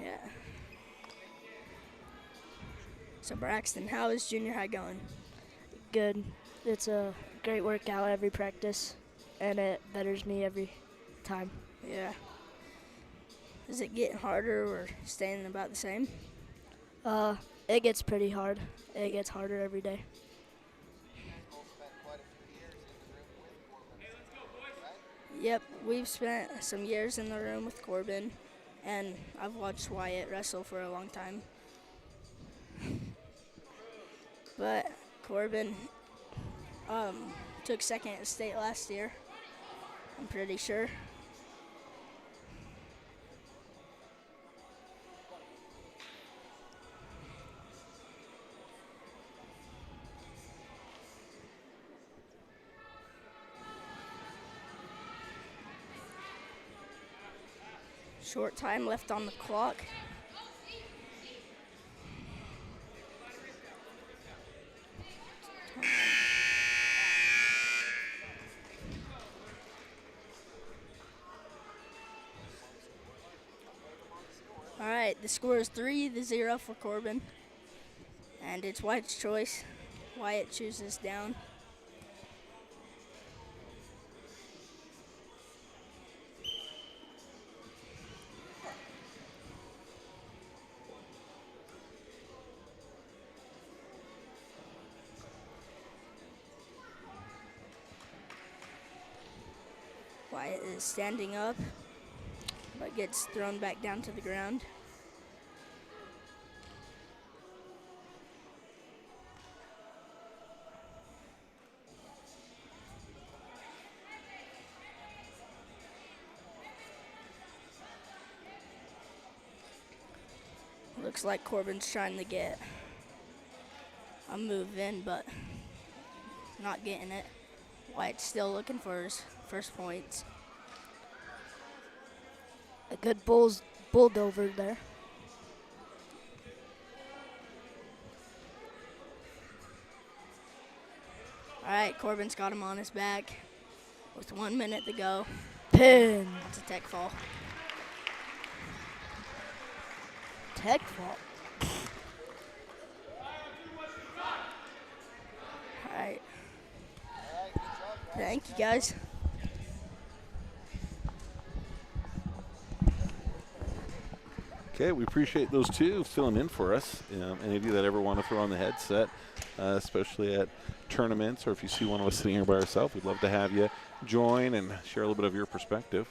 Yeah. So Braxton, how is junior high going? Good. It's a great workout every practice, and it betters me every time. Yeah. Is it getting harder or staying about the same? It gets pretty hard. It gets harder every day. Yep, we've spent some years in the room with Corbin, and I've watched Wyatt wrestle for a long time. But Corbin took second at state last year, I'm pretty sure. Short time left on the clock. All right, the score is 3-0 for Corbin, and it's Wyatt's choice. Wyatt chooses down. Wyatt is standing up, but gets thrown back down to the ground. Looks like Corbin's trying to get a move in, but not getting it. Wyatt's still looking for his first points. A good bulldozer there. All right, Corbin's got him on his back with 1 minute to go. Pin. It's a tech fall. Tech fault. All right. Thank you, guys. Okay, we appreciate those two filling in for us. Any of you that ever want to throw on the headset, especially at tournaments, or if you see one of us sitting here by ourselves, we'd love to have you join and share a little bit of your perspective.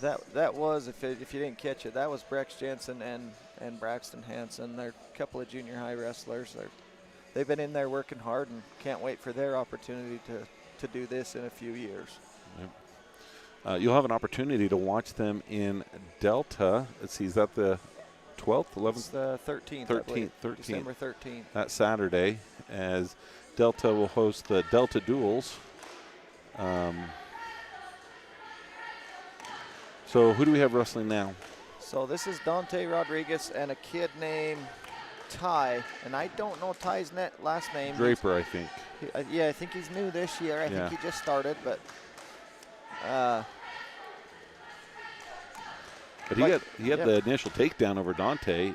That was, if you didn't catch it, that was Brex Jensen and Braxton Hansen. They're a couple of junior high wrestlers. They've been in there working hard and can't wait for their opportunity to do this in a few years. Yep. You'll have an opportunity to watch them in Delta. Let's see, is that the 12th, 11th? It's the 13th. 13th. December 13th. That Saturday, as Delta will host the Delta Duels. So who do we have wrestling now? So this is Dante Rodriguez and a kid named Ty, and I don't know Ty's last name. Draper, I think. Yeah, I think he's new this year. I think he just started, but he had the initial takedown over Dante,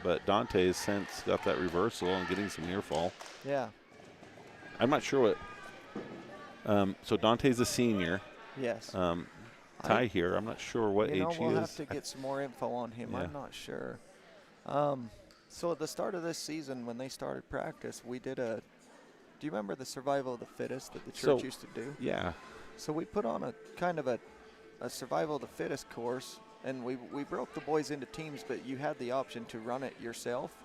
but Dante has since got that reversal and getting some near fall. Yeah. I'm not sure what. So Dante's a senior. Yes. Ty here, I'm not sure what age he is. We'll have to get some more info on him. Yeah. I'm not sure. So at the start of this season, when they started practice, we did do you remember the survival of the fittest that the church used to do? Yeah. So we put on a kind of a survival of the fittest course, and we broke the boys into teams, but you had the option to run it yourself.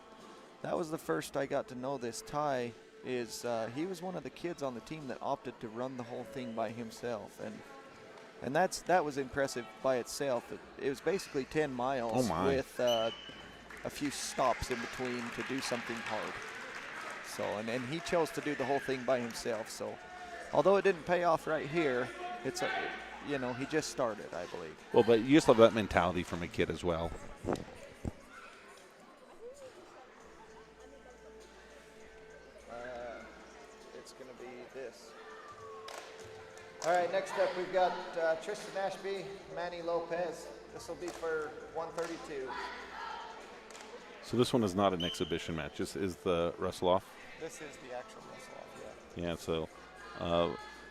That was the first I got to know this. Ty is he was one of the kids on the team that opted to run the whole thing by himself, and that was impressive by itself. It was basically 10 miles with a few stops in between to do something hard. So and he chose to do the whole thing by himself. So although it didn't pay off right here, it's he just started, I believe. Well, but you just love that mentality from a kid as well. It's going to be this. All right, next up we've got Tristan Ashby, Manny Lopez. This will be for 132. So this one is not an exhibition match. This is the wrestle-off. This is the actual wrestle-off, yeah. Yeah, so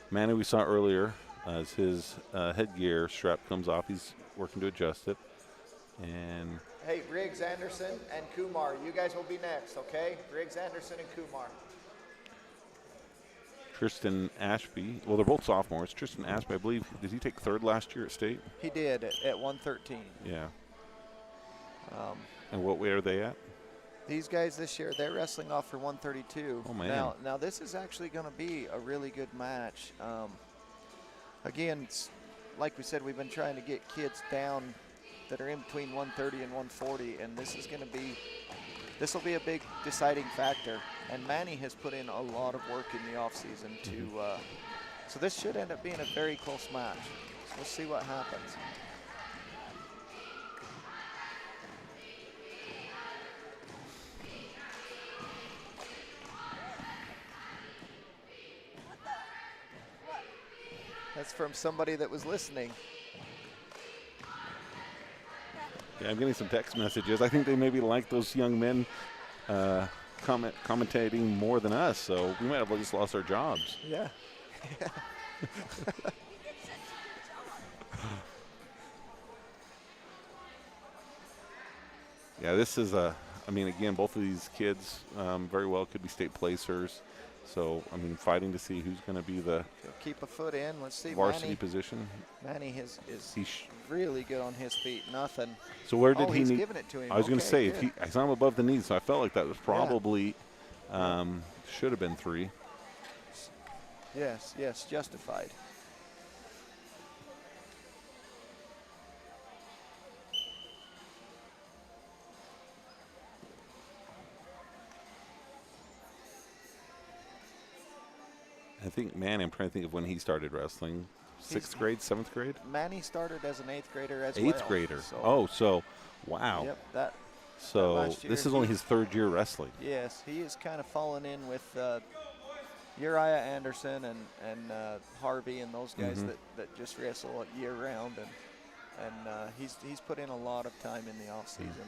Manny we saw earlier as his headgear strap comes off. He's working to adjust it. And hey, Riggs Anderson and Kumar, you guys will be next, okay? Riggs Anderson and Kumar. Tristan Ashby, well, they're both sophomores. Tristan Ashby, I believe, did he take third last year at state? He did at 113. Yeah. And what weight are they at? These guys this year, they're wrestling off for 132. Oh, man. Now this is actually going to be a really good match. Again, like we said, we've been trying to get kids down that are in between 130 and 140, and this will be a big deciding factor. And Manny has put in a lot of work in the offseason so this should end up being a very close match. So let's see what happens. That's from somebody that was listening. Yeah, I'm getting some text messages. I think they maybe like those young men commentating more than us, so we might have just lost our jobs. Yeah. Yeah, this is again, both of these kids very well could be state placers. So, fighting to see who's going to be the keep a foot in. Let's see. Varsity position. Manny is really good on his feet. Nothing. So where did he he's need? giving it to him. I was going to say, good. I saw him above the knees, so I felt like that was probably should have been 3. Yes, justified. think Manny, I'm trying to think of when he started wrestling. Sixth grade, 7th grade? Manny started as an 8th grader as well. 8th grader. So, So wow. Yep, that So last year this is only his 3rd year wrestling. yes, he is kind of fallen in with Uriah Anderson and Harvey and those guys that just wrestle year round, and he's put in a lot of time in the off season.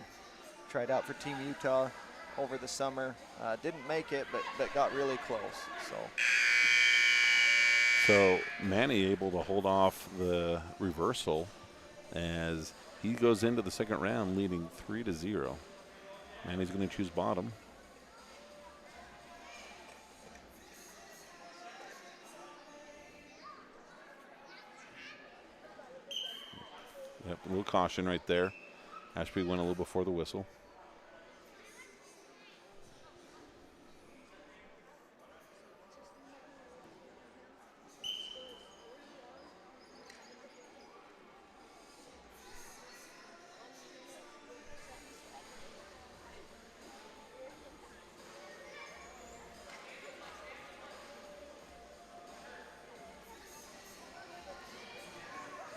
Tried out for Team Utah over the summer, didn't make it, but got really close. So Manny able to hold off the reversal as he goes into the 2nd round leading 3-0. Manny's going to choose bottom. Yep, a little caution right there. Ashby went a little before the whistle.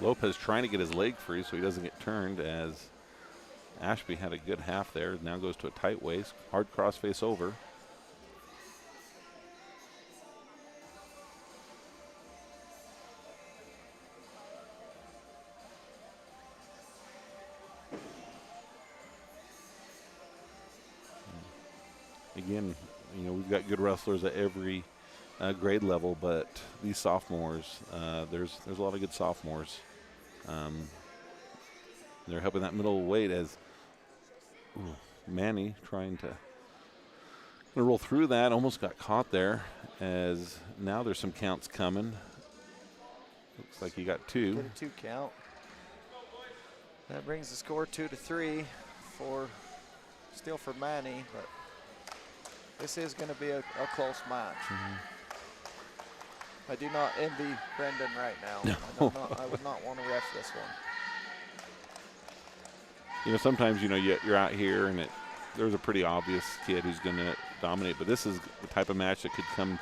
Lopez trying to get his leg free so he doesn't get turned, as Ashby had a good half there. Now goes to a tight waist, hard cross face over. Again, you know, we've got good wrestlers at every grade level, but these sophomores, there's a lot of good sophomores. They're helping that middle weight as Manny trying to roll through that, almost got caught there, as now there's some counts coming. Looks like he got 2. Get a 2 count. That brings the score 2-3 still for Manny, but this is going to be a close match. I do not envy Brendan right now. I would not want to ref this one. You know, sometimes, you know, you're out here and there's a pretty obvious kid who's going to dominate, but this is the type of match that could come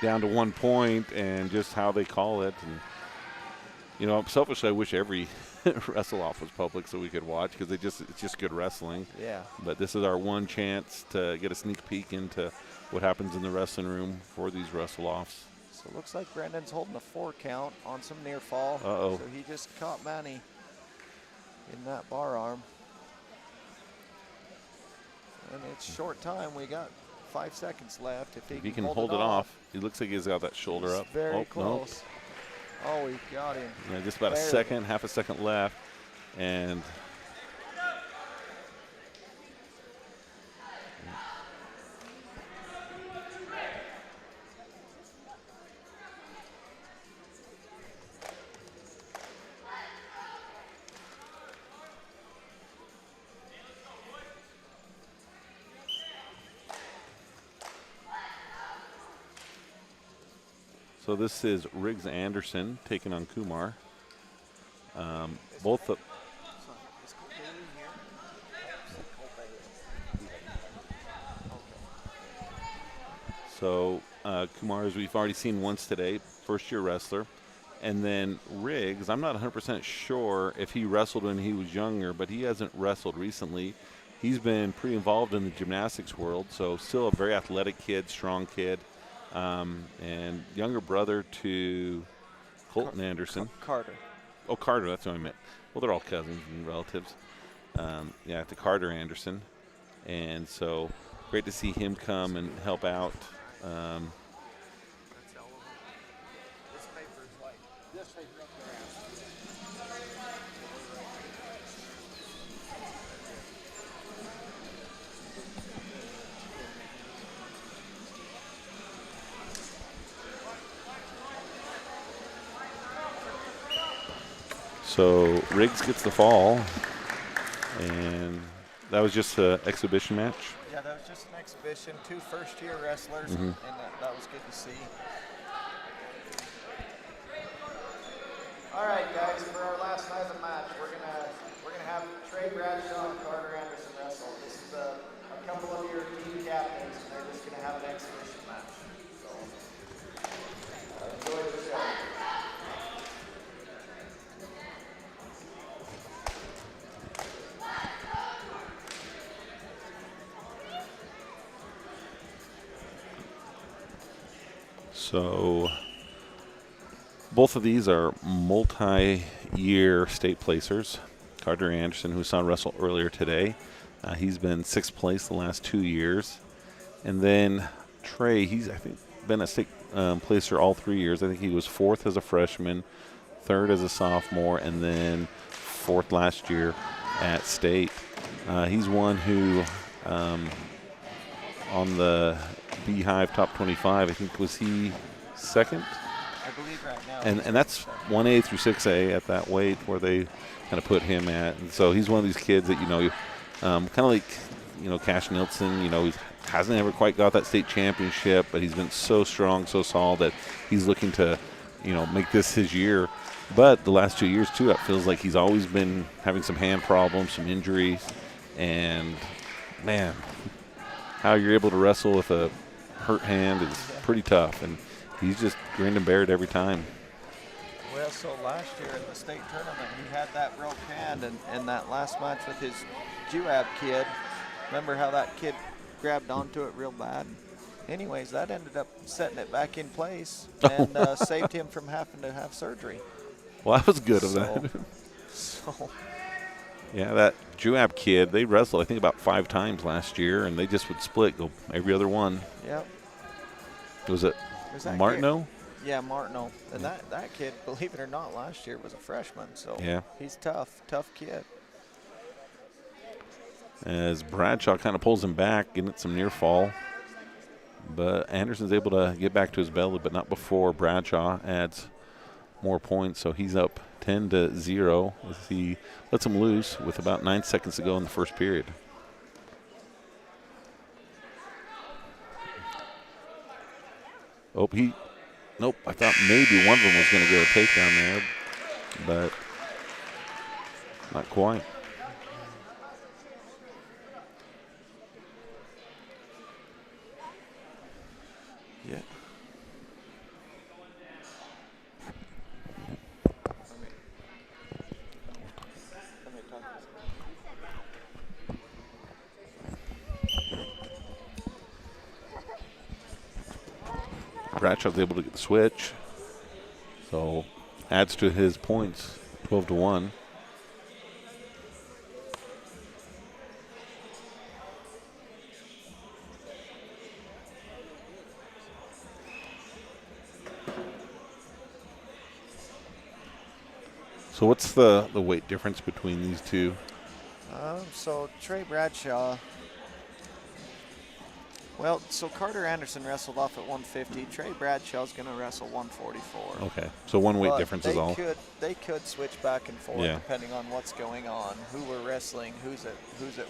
down to 1 point and just how they call it. And, you know, selfishly, I wish every wrestle-off was public so we could watch, because it's just good wrestling. Yeah. But this is our one chance to get a sneak peek into what happens in the wrestling room for these wrestle-offs. So it looks like Brendan's holding a 4 count on some near fall. Uh-oh. So he just caught Manny in that bar arm. And it's short time. We got 5 seconds left. If He can hold it off. He looks like he's got that shoulder he's up. Very close. Nope. Oh, he got him. Yeah, just about Barely. half a second left. And so this is Riggs Anderson taking on Kumar. Both of So Kumar, as we've already seen once today, first-year wrestler. And then Riggs, I'm not 100% sure if he wrestled when he was younger, but he hasn't wrestled recently. He's been pretty involved in the gymnastics world, so still a very athletic kid, strong kid, and younger brother to Colton Anderson. Carter. Oh, Carter, that's what I meant. Well, they're all cousins and relatives. Yeah, to Carter Anderson. And so great to see him come and help out. So Riggs gets the fall, and that was just an exhibition match. Yeah, that was just an exhibition. 2 first-year wrestlers, and that was good to see. All right, guys, for our last night of the match, we're gonna have Trey Bradshaw and Carter Anderson wrestle. This is a couple of your team captains, and they're just gonna have an exhibition match. So, So both of these are multi-year state placers. Carter Anderson, who saw wrestle earlier today, he's been 6th place the last 2 years. And then Trey, he's, I think, been a state placer all 3 years. I think he was 4th as a freshman, 3rd as a sophomore, and then 4th last year at state. He's one who, on the Beehive Top 25, I think, was he 2nd? I believe right now. And that's 1A through 6A at that weight where they kind of put him at. And so he's one of these kids that, kind of like, Cash Nilsson, he hasn't ever quite got that state championship, but he's been so strong, so solid that he's looking to, make this his year. But the last 2 years, too, it feels like he's always been having some hand problems, some injuries. And, man, how you're able to wrestle with a hurt hand is pretty tough. And he's just grinned and bared it every time. Well, so last year at the state tournament, he had that broke hand, and that last match with his Juab kid, remember how that kid grabbed onto it real bad? Anyways, that ended up setting it back in place and saved him from having to have surgery. Well, that was good of that. So, yeah, that Juab kid, they wrestled, I think, about 5 times last year, and they just would split, go every other one. yep. Was it that Martineau? Yeah, Martineau. And that kid, believe it or not, last year was a freshman. So Yeah. he's tough kid. As Bradshaw kind of pulls him back, getting some near fall. But Anderson's able to get back to his belly, but not before Bradshaw adds more points. So he's up 10-0 as he lets him loose with about 9 seconds to go in the first period. Oh, nope, I thought maybe one of them was going to get a takedown there, but not quite. Yeah. Bradshaw's able to get the switch, so adds to his points, 12-1. So what's the weight difference between these two? So Trey Bradshaw. Well, so Carter Anderson wrestled off at 150. Trey Bradshaw's going to wrestle 144. Okay, so one weight But difference is all. They could switch back and forth Yeah. depending on what's going on, who we're wrestling, who's at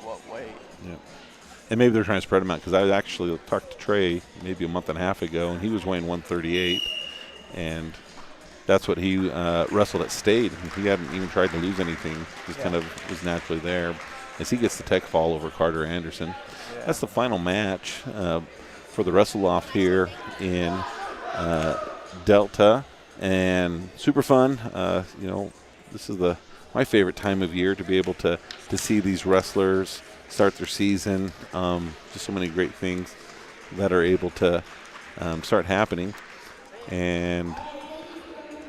what weight. Yeah. And maybe they're trying to spread them out, because I actually talked to Trey maybe a month and a half ago, and he was weighing 138, and that's what he wrestled at state. He hadn't even tried to lose anything, just kind of was naturally there. As he gets the tech fall over Carter Anderson. Yeah. That's the final match for the wrestle-off here in Delta, and super fun. This is my favorite time of year to be able to see these wrestlers start their season. Just so many great things that are able to start happening. And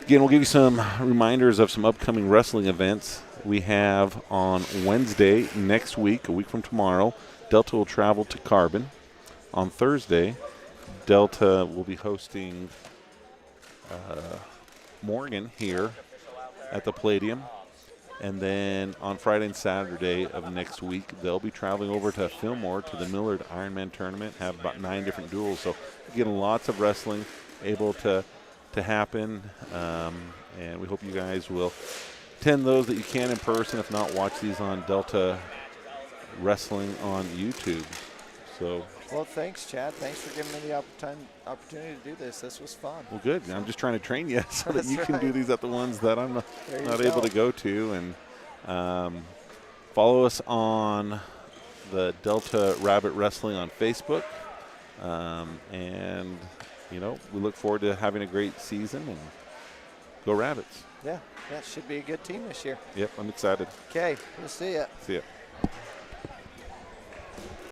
again, we'll give you some reminders of some upcoming wrestling events. We have on Wednesday next week, a week from tomorrow, Delta will travel to Carbon. On Thursday, Delta will be hosting Morgan here at the Palladium. And then on Friday and Saturday of next week, they'll be traveling over to Fillmore to the Millard Ironman tournament, have about 9 different duels. So again, lots of wrestling able to happen. And we hope you guys will attend those that you can in person. If not, watch these on Delta Wrestling on YouTube. So, Well, thanks, Chad. Thanks for giving me the opportunity to do this. This was fun. well, good. I'm just trying to train you so that That's you can do right. these at the ones that I'm There you not able to go to. And follow us on the Delta Rabbit Wrestling on Facebook. And, we look forward to having a great season, and go Rabbits. Yeah, that should be a good team this year. Yep, I'm excited. Okay, we'll see ya. See ya.